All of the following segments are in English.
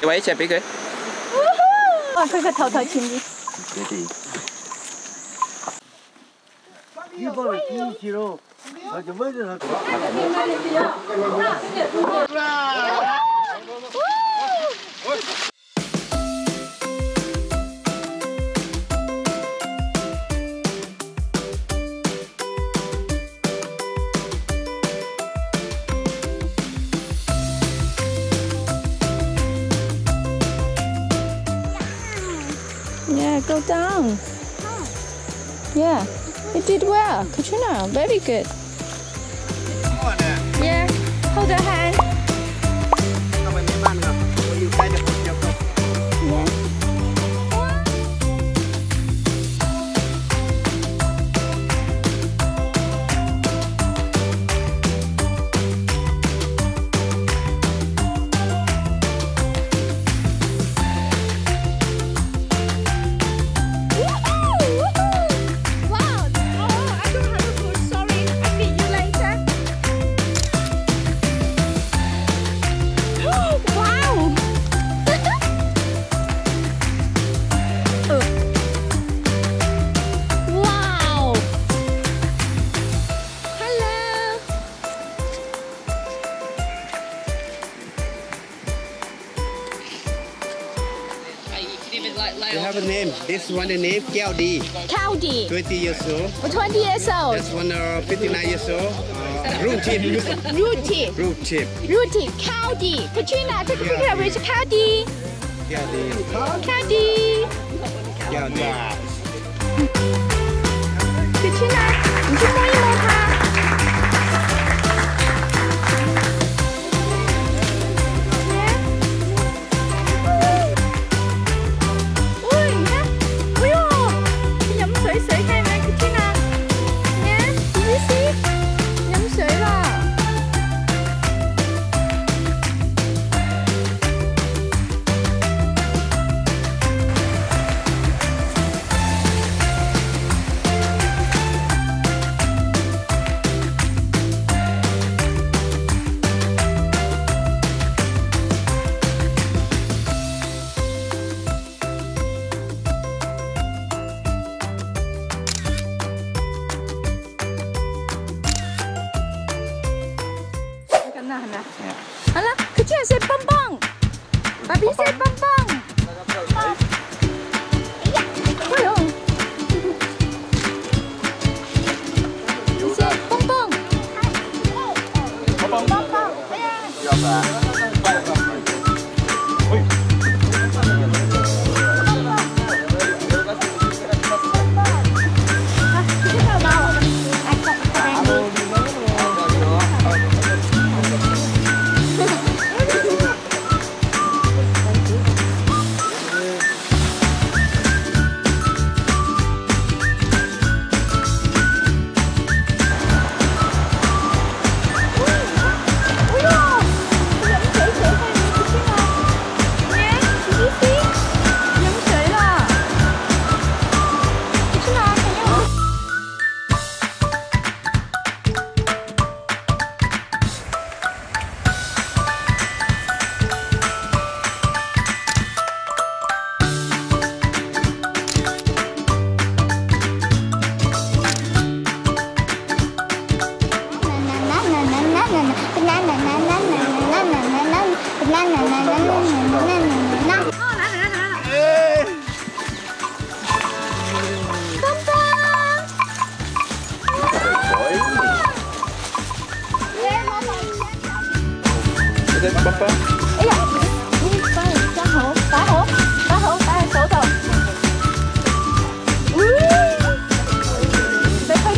你位一隻俾佢。哇！佢個頭前啲。呢幫你堅持咯，我做咩啫？Yeah, go down. Yeah, you did well, Katrina. Very good. Yeah, hold her hand. Yeah. You have a name. This one the name Keldi. Keldi. 20 years old. 20 years old. This one 59 years old. Ruti. Ruti. Ruti. Ruti. Keldi. Katrina, take a picture with Keldi. Keldi. Keldi. Keldi. Katrina, 你去摸一摸它。好了，可居然是棒棒，爸比是棒棒。哎呦，你是棒棒。棒棒。要不然。爸爸。哎呀，你把你装好，打好，打好，打喺手度。你快啲。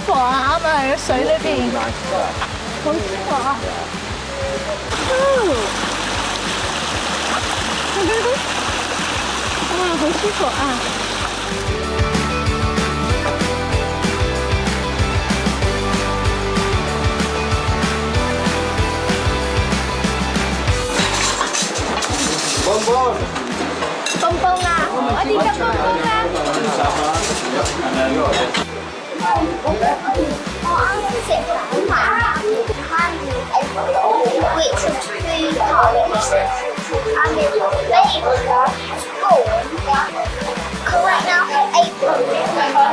火啊！我哋喺水裏邊，好舒服啊！哇，好舒服啊！蹦蹦啊！我哋嘅蹦蹦啊！我啱啱食飯，which is food collagen. I'm ready for school. Right now, I'm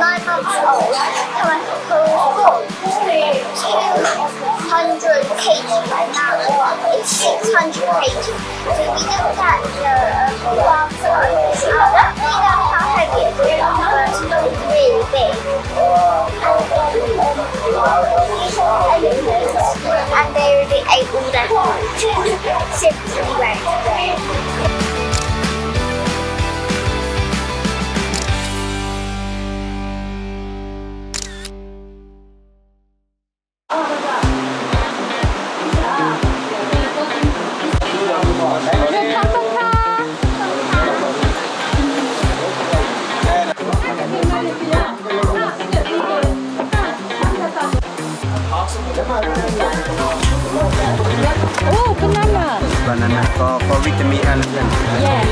9 months old. Coming from school. 200 kg right now. It's 600 kg. So we looked at the last one. We know how heavy it is, but it's really big. And they already ate all their food. Simply went away. Oh, banana. Banana for vitamin elephant. Yeah.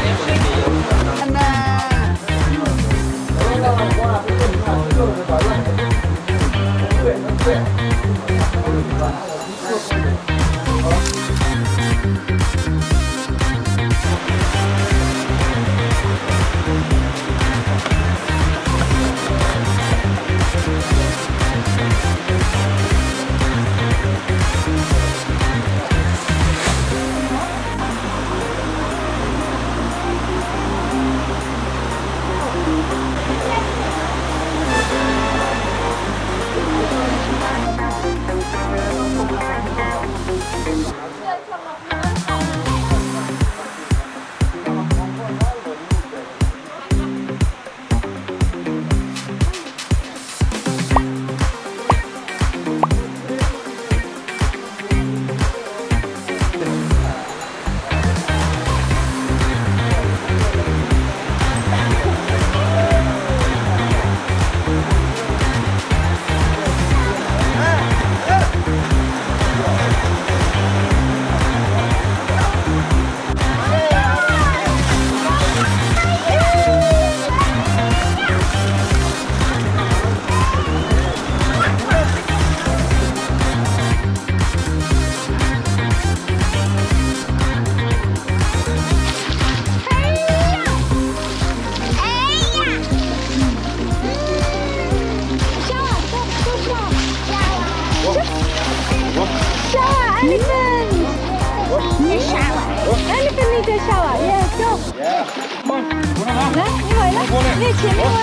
Elephant need a shower. Yeah, go. Yeah. Come on. 来，你回来，你前面位，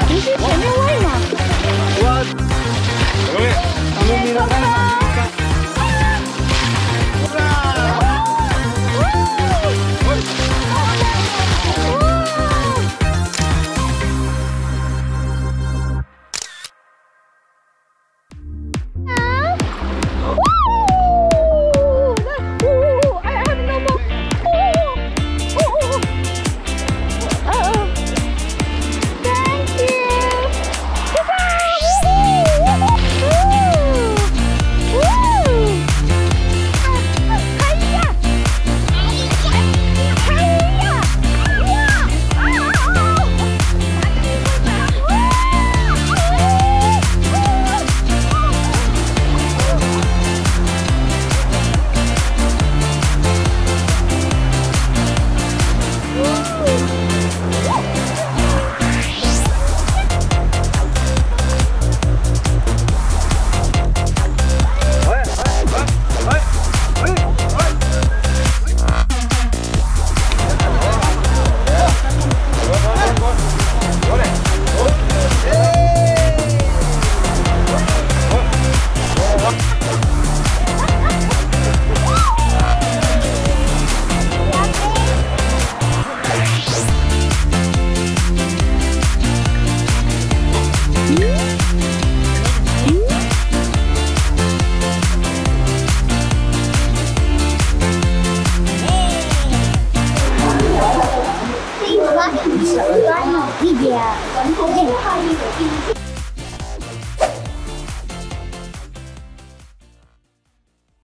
你是前面位嘛？我。宝宝。